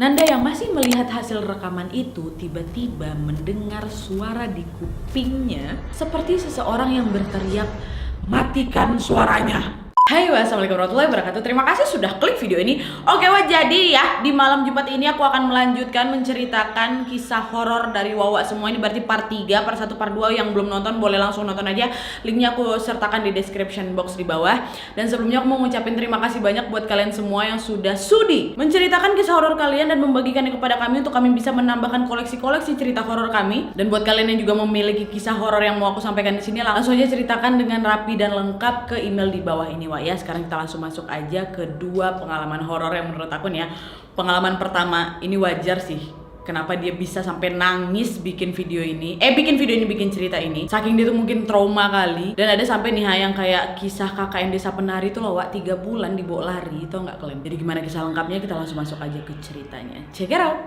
Nanda yang masih melihat hasil rekaman itu tiba-tiba mendengar suara di kupingnya seperti seseorang yang berteriak, "Matikan suaranya!" Hai, wassalamualaikum warahmatullahi wabarakatuh. Terima kasih sudah klik video ini. Oke, jadi ya di malam Jumat ini aku akan melanjutkan menceritakan kisah horor dari Wawa semua. Ini berarti part 3, part 1, part 2. Yang belum nonton boleh langsung nonton aja. Linknya aku sertakan di description box di bawah. Dan sebelumnya aku mau ngucapin terima kasih banyak buat kalian semua yang sudah sudi menceritakan kisah horor kalian dan membagikannya kepada kami untuk kami bisa menambahkan koleksi-koleksi cerita horor kami. Dan buat kalian yang juga memiliki kisah horor yang mau aku sampaikan di sini, langsung aja ceritakan dengan rapi dan lengkap ke email di bawah ini, Wak. Ya, sekarang kita langsung masuk aja ke dua pengalaman horor yang menurut aku nih ya. Pengalaman pertama ini wajar sih. Kenapa dia bisa sampai nangis bikin video ini? Bikin cerita ini. Saking dia tuh mungkin trauma kali. Dan ada sampai nih yang kayak kisah KKN Desa Penari tuh loh, Wak, 3 bulan dibawa lari, tau nggak kalian? Jadi gimana kisah lengkapnya? Kita langsung masuk aja ke ceritanya. Check it out.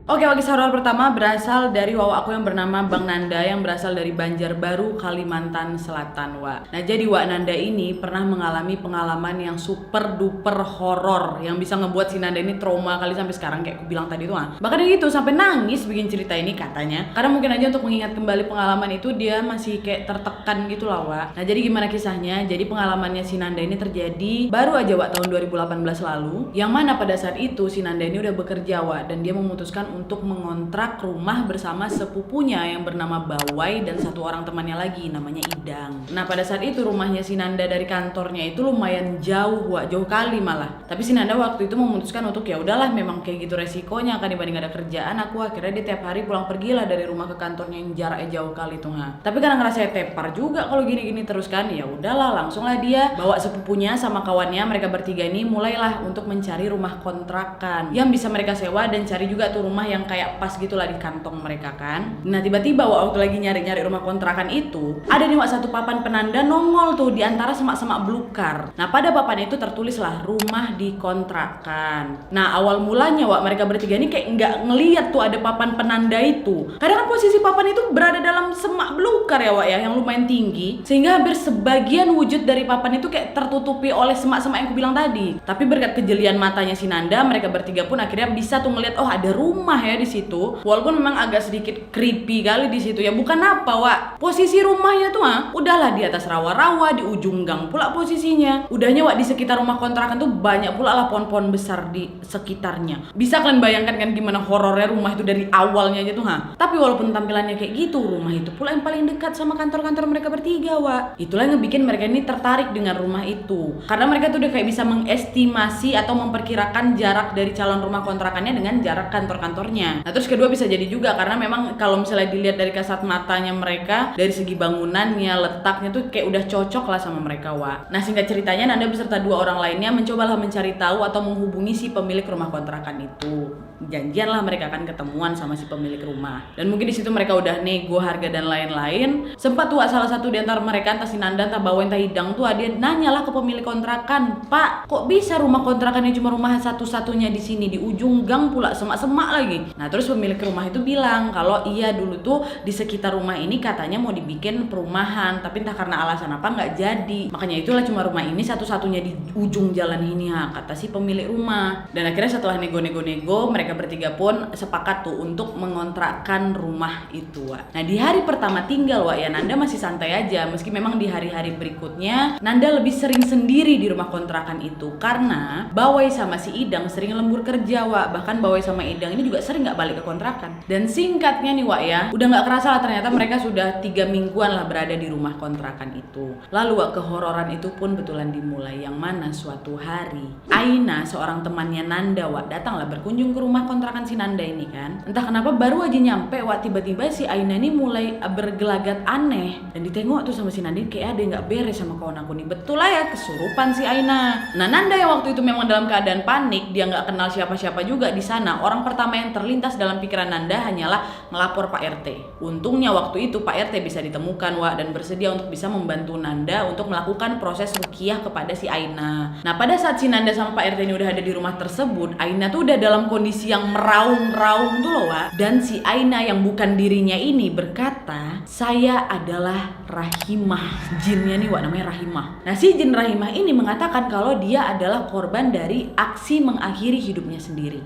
Oke, kisah horor pertama berasal dari Wawa aku yang bernama Bang Nanda yang berasal dari Banjarbaru, Kalimantan Selatan, Wak. Nah, jadi Wak Nanda ini pernah mengalami pengalaman yang super duper horor yang bisa ngebuat si Nanda ini trauma kali sampai sekarang kayak aku bilang tadi tuh. Bahkan gitu sampai nangis bikin cerita ini katanya. Karena mungkin aja untuk mengingat kembali pengalaman itu dia masih kayak tertekan gitu lah, Wak. Nah, jadi gimana kisahnya? Jadi pengalamannya si Nanda ini terjadi baru aja, Wak, tahun 2018 lalu. Yang mana pada saat itu si Nanda ini udah bekerja, Wak, dan dia memutuskan untuk mengontrak rumah bersama sepupunya yang bernama Bawai dan satu orang temannya lagi namanya Idang. Nah, pada saat itu rumahnya si Nanda dari kantornya itu lumayan jauh, Wak, jauh kali malah. Tapi si Nanda waktu itu memutuskan untuk ya udahlah, memang kayak gitu resikonya kan dibanding ada kerjaan. Aku akhirnya dia tiap hari pulang pergilah dari rumah ke kantornya yang jaraknya jauh kali tuh. Tapi karena ngerasa tepar juga kalau gini-gini terus kan, ya udahlah langsunglah dia bawa sepupunya sama kawannya, mereka bertiga ini mulailah untuk mencari rumah kontrakan yang bisa mereka sewa dan cari juga tuh rumah yang kayak pas gitulah di kantong mereka kan. Nah, tiba-tiba waktu lagi nyari-nyari rumah kontrakan itu ada nih, Wak, satu papan penanda nongol tuh di antara semak-semak belukar. Nah, pada papan itu tertulislah rumah dikontrakan. Nah, awal mulanya, Wak, mereka bertiga ini kayak nggak ngeliat tuh ada papan penanda itu. Karena kan posisi papan itu berada dalam semak belukar ya, Wak, ya, yang lumayan tinggi sehingga hampir sebagian wujud dari papan itu kayak tertutupi oleh semak-semak yang aku bilang tadi. Tapi berkat kejelian matanya si Nanda, mereka bertiga pun akhirnya bisa tuh ngeliat, oh ada rumah ya di situ. Walaupun memang agak sedikit creepy kali di situ ya. Bukan apa, Wak, posisi rumahnya tuh udahlah di atas rawa-rawa, di ujung gang pula posisinya. Udahnya, Wak, di sekitar rumah kontrakan tuh banyak pula lah pohon-pohon besar di sekitarnya. Bisa kalian bayangkan kan gimana horornya rumah itu dari awalnya aja tuh. Tapi walaupun tampilannya kayak gitu, rumah itu pula yang paling dekat sama kantor-kantor mereka bertiga, Wak. Itulah yang ngebikin mereka ini tertarik dengan rumah itu. Karena mereka tuh udah kayak bisa mengestimasi atau memperkirakan jarak dari calon rumah kontrakannya dengan jarak kantor-kantornya. Nah, terus kedua bisa jadi juga karena memang kalau misalnya dilihat dari kasat matanya mereka, dari segi bangunannya, letaknya tuh kayak udah cocok lah sama mereka, Wak. Nah, singkat ceritanya Nanda beserta dua orang lainnya mencobalah mencari tahu atau menghubungi si pemilik rumah kontrakan itu. Janjian lah mereka akan ketemuan sama si pemilik rumah. Dan mungkin di situ mereka udah nego harga dan lain-lain. Sempat tuh, Wak, salah satu di antara mereka, entah si Nanda entah Bawa entah Idang tuh dia nanyalah ke pemilik kontrakan, "Pak, kok bisa rumah kontrakannya cuma rumah satu-satunya di sini, di ujung gang pula, semak-semak lagi?" Nah, terus pemilik rumah itu bilang kalau iya dulu tuh di sekitar rumah ini katanya mau dibikin perumahan, tapi entah karena alasan apa nggak jadi. Makanya itulah cuma rumah ini satu-satunya di ujung jalan ini, kata si pemilik rumah. Dan akhirnya setelah nego-nego mereka bertiga pun sepakat tuh untuk mengontrakkan rumah itu, Wak. Nah, di hari pertama tinggal, Wak, ya Nanda masih santai aja, meski memang di hari-hari berikutnya Nanda lebih sering sendiri di rumah kontrakan itu karena Bawai sama si Idang sering lembur kerja, Wak. Bahkan Bawai sama Idang ini juga sering nggak balik ke kontrakan. Dan singkatnya nih, Wak, ya udah nggak kerasa lah ternyata mereka sudah 3 mingguan lah berada di rumah kontrakan itu. Lalu, Wak, kehororan itu pun betulan dimulai, yang mana suatu hari Aina, seorang temannya Nanda, Wak, datanglah berkunjung ke rumah kontrakan si Nanda ini kan. Entah kenapa baru aja nyampe, Wak, tiba-tiba si Aina ini mulai bergelagat aneh dan ditengok tuh sama si Nanda kayak ada yang nggak beres sama kawan aku nih. Betul lah ya, kesurupan si Aina. Nah, Nanda yang waktu itu memang dalam keadaan panik, dia nggak kenal siapa-siapa juga di sana. Orang pertama yang terlintas dalam pikiran Nanda hanyalah ngelapor Pak RT. Untungnya waktu itu Pak RT bisa ditemukan, Wak, dan bersedia untuk bisa membantu Nanda untuk melakukan proses ruqyah kepada si Aina. Nah, pada saat si Nanda sama Pak RT ini udah ada di rumah tersebut, Aina tuh udah dalam kondisi kondisi yang meraung-raung tuh loh Wak. Dan si Aina yang bukan dirinya ini berkata, saya adalah Rahimah. Jinnya nih Wak namanya Rahimah. Nah si jin Rahimah ini mengatakan kalau dia adalah korban dari aksi mengakhiri hidupnya sendiri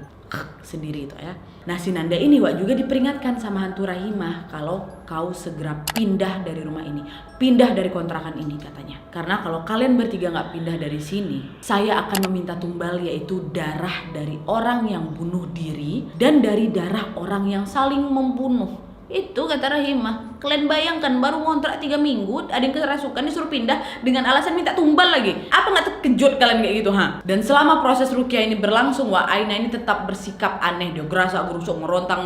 itu ya. Nah si Nanda ini Wak juga diperingatkan sama hantu Rahimah kalau kau segera pindah dari rumah ini, pindah dari kontrakan ini katanya. Karena kalau kalian bertiga nggak pindah dari sini, saya akan meminta tumbal, yaitu darah dari orang yang bunuh diri dan dari darah orang yang saling membunuh. Itu kata Rahimah. Kalian bayangkan baru ngontrak 3 minggu, ada yang kerasukan disuruh pindah dengan alasan minta tumbal lagi. Apa nggak terkejut kalian kayak gitu ha? Dan selama proses ruqyah ini berlangsung, Wak, Aina ini tetap bersikap aneh. Dia gerasa gerusuk, meronta.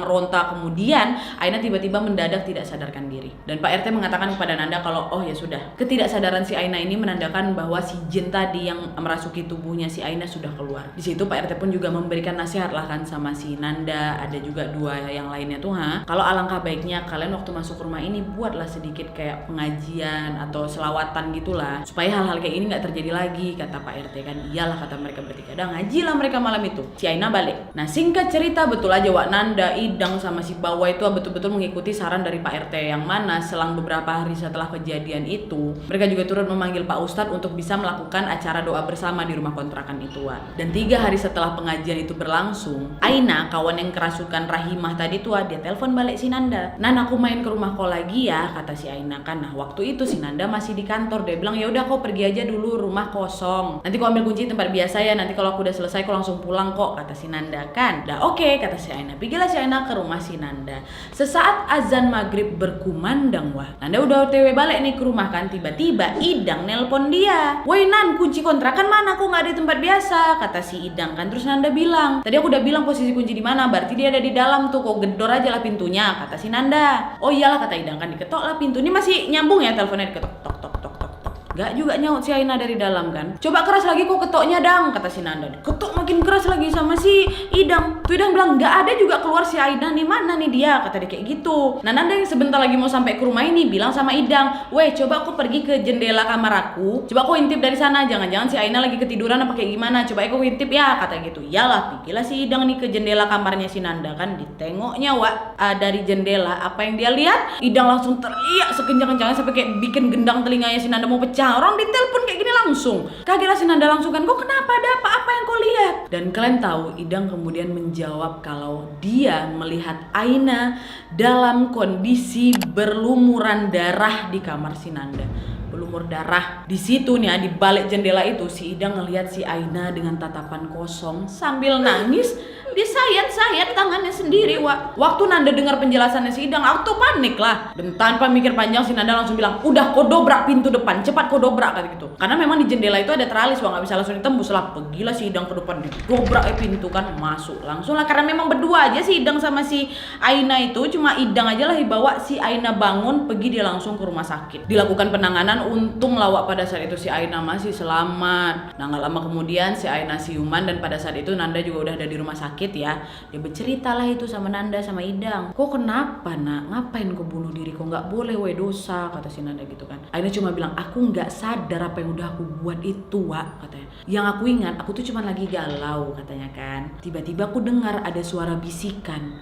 Kemudian Aina tiba-tiba mendadak tidak sadarkan diri. Dan Pak RT mengatakan kepada Nanda kalau oh ya sudah, ketidaksadaran si Aina ini menandakan bahwa si jin tadi yang merasuki tubuhnya si Aina sudah keluar. Di situ Pak RT pun juga memberikan nasihat lah kan sama si Nanda, ada juga 2 yang lainnya tuh kalau alangkah baiknya kalian waktu masuk rumah ini buatlah sedikit kayak pengajian atau selawatan gitulah supaya hal-hal kayak ini nggak terjadi lagi, kata Pak RT kan. Iyalah kata mereka bertiga, dah ngaji lah mereka malam itu. Si Aina balik. Nah singkat cerita betul aja Wak, Nanda, Idang sama si Bawa itu betul-betul mengikuti saran dari Pak RT, yang mana selang beberapa hari setelah kejadian itu mereka juga turut memanggil Pak Ustadz untuk bisa melakukan acara doa bersama di rumah kontrakan itu Wak. Dan 3 hari setelah pengajian itu berlangsung, Aina, kawan yang kerasukan Rahimah tadi tuh, dia telepon balik si Nanda. Nan aku main ke rumah kau lagi ya, kata si Aina kan. Nah waktu itu si Nanda masih di kantor. Dia bilang ya udah kau pergi aja dulu, rumah kosong. Nanti kau ambil kunci tempat biasa ya. Nanti kalau aku udah selesai kau langsung pulang kok, kata si Nanda kan. Dah oke, kata si Aina. Pergilah si Aina ke rumah si Nanda. Sesaat azan maghrib berkumandang Wah, Nanda udah OTW balik nih ke rumah kan. Tiba-tiba Idang nelpon dia. Woi Nan, kunci kontrakan mana? Kok nggak ada di tempat biasa? Kata si Idang kan. Terus Nanda bilang, tadi aku udah bilang posisi kunci di mana. Berarti dia ada di dalam tuh. Kok gedor aja lah pintunya, kata si Nanda. Oh iyalah kata Idang kan, diketok lah pintu. Ini masih nyambung ya teleponnya, diketok tok tok tok tok tok. Gak juga nyaut si Aina dari dalam kan. Coba keras lagi kok ketoknya Dang, kata si Nanda. Ketok makin keras lagi sama si Idang. Tuh Idang bilang gak ada juga keluar si Aina nih, mana nih dia, kata dia kayak gitu. Nah Nanda yang sebentar lagi mau sampai ke rumah ini bilang sama Idang, weh coba aku pergi ke jendela kamar aku, coba aku intip dari sana, jangan-jangan si Aina lagi ketiduran apa kayak gimana, coba aku intip ya, kata gitu. Iyalah, pergilah si Idang nih ke jendela kamarnya si Nanda kan. Ditengoknya Wak, dari jendela apa yang dia lihat, Idang langsung teriak sekencang-kencangnya sampai kayak bikin gendang telinganya si Nanda mau pecah. Orang ditelepon kayak gini langsung. Kagetlah si Nanda langsung kan, kok kenapa, ada apa yang kau lihat? Dan kalian tahu Idang kemudian menjawab kalau dia melihat Aina dalam kondisi berlumuran darah di kamar si Nanda. Berlumur darah. Di situ nih di balik jendela itu si Idang ngelihat si Aina dengan tatapan kosong sambil nangis. Dia sayat-sayat tangannya sendiri Wak. Waktu Nanda dengar penjelasannya si Idang, auto panik lah. Dan tanpa mikir panjang si Nanda langsung bilang, udah kau dobrak pintu depan, cepat kau dobrak, kata gitu. Karena memang di jendela itu ada teralis Wak, gak bisa langsung ditembus lah. Pergilah si Idang ke depan, dobrak pintu kan, masuk langsung lah. Karena memang berdua aja si Idang sama si Aina itu, cuma Idang aja lah dibawa. Si Aina bangun, pergi dia langsung ke rumah sakit. Dilakukan penanganan, untung lah Wak, pada saat itu si Aina masih selamat. Nah gak lama kemudian si Aina siuman, dan pada saat itu Nanda juga udah ada di rumah sakit ya. Dia bercerita lah itu sama Nanda sama Idang. Kok kenapa nak? Ngapain kau bunuh diri? Kok nggak boleh, weh dosa, kata si Nanda gitu kan. Aina cuma bilang, aku nggak sadar apa yang udah aku buat itu Wak, katanya. Yang aku ingat, aku tuh cuma lagi galau, katanya kan. Tiba-tiba aku dengar ada suara bisikan,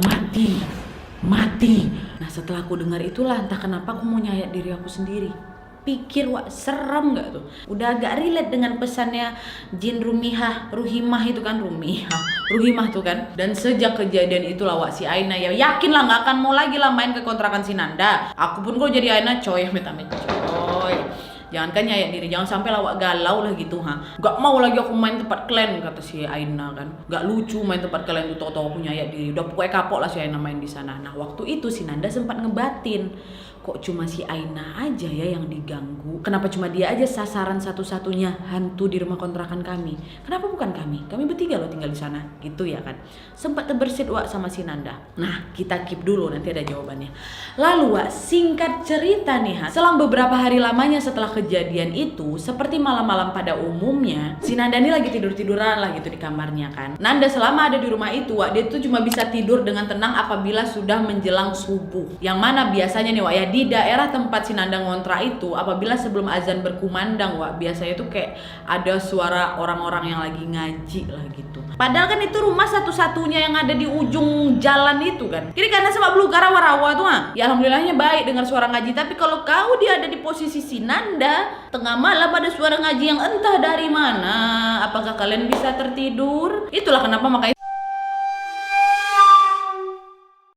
mati, mati. Nah setelah aku dengar itulah entah kenapa aku mau nyayat diri aku sendiri. Pikir Wak, serem gak tuh? Udah agak relate dengan pesannya jin Ruhimah itu kan, Ruhimah tuh kan. Dan sejak kejadian itulah Wak, si Aina ya yakin lah gak akan mau lagi lah main ke kontrakan si Nanda. Aku pun kok jadi Aina coy, amit-amit coy. Jangan kan nyayat diri, jangan sampai lawak galau lah gitu Gak mau lagi aku main tempat kalian, kata si Aina kan. Gak lucu main tempat kalian tuh, tau-tau aku nyayat diri. Udah pokoknya kapok lah si Aina main di sana. Nah waktu itu si Nanda sempat ngebatin, kok cuma si Aina aja ya yang diganggu? Kenapa cuma dia aja sasaran satu-satunya hantu di rumah kontrakan kami? Kenapa bukan kami? Kami bertiga loh tinggal di sana, gitu ya kan? Sempat terbersit Wak sama si Nanda. Nah kita keep dulu, nanti ada jawabannya. Lalu Wak, singkat cerita nih selang beberapa hari lamanya setelah kejadian itu, seperti malam-malam pada umumnya, si Nanda ini lagi tidur-tiduran lah gitu di kamarnya kan. Nanda selama ada di rumah itu Wak, dia tuh cuma bisa tidur dengan tenang apabila sudah menjelang subuh. Yang mana biasanya nih Wak ya, di daerah tempat si Nanda ngontrak itu, apabila sebelum azan berkumandang, Wak, biasanya tuh kayak ada suara orang-orang yang lagi ngaji lah gitu. Padahal kan itu rumah satu-satunya yang ada di ujung jalan itu kan. Jadi karena sebab belum rawa-rawa tuh ya alhamdulillahnya baik dengar suara ngaji. Tapi kalau kau dia ada di posisi si Nanda, tengah malam ada suara ngaji yang entah dari mana, apakah kalian bisa tertidur? Itulah kenapa makanya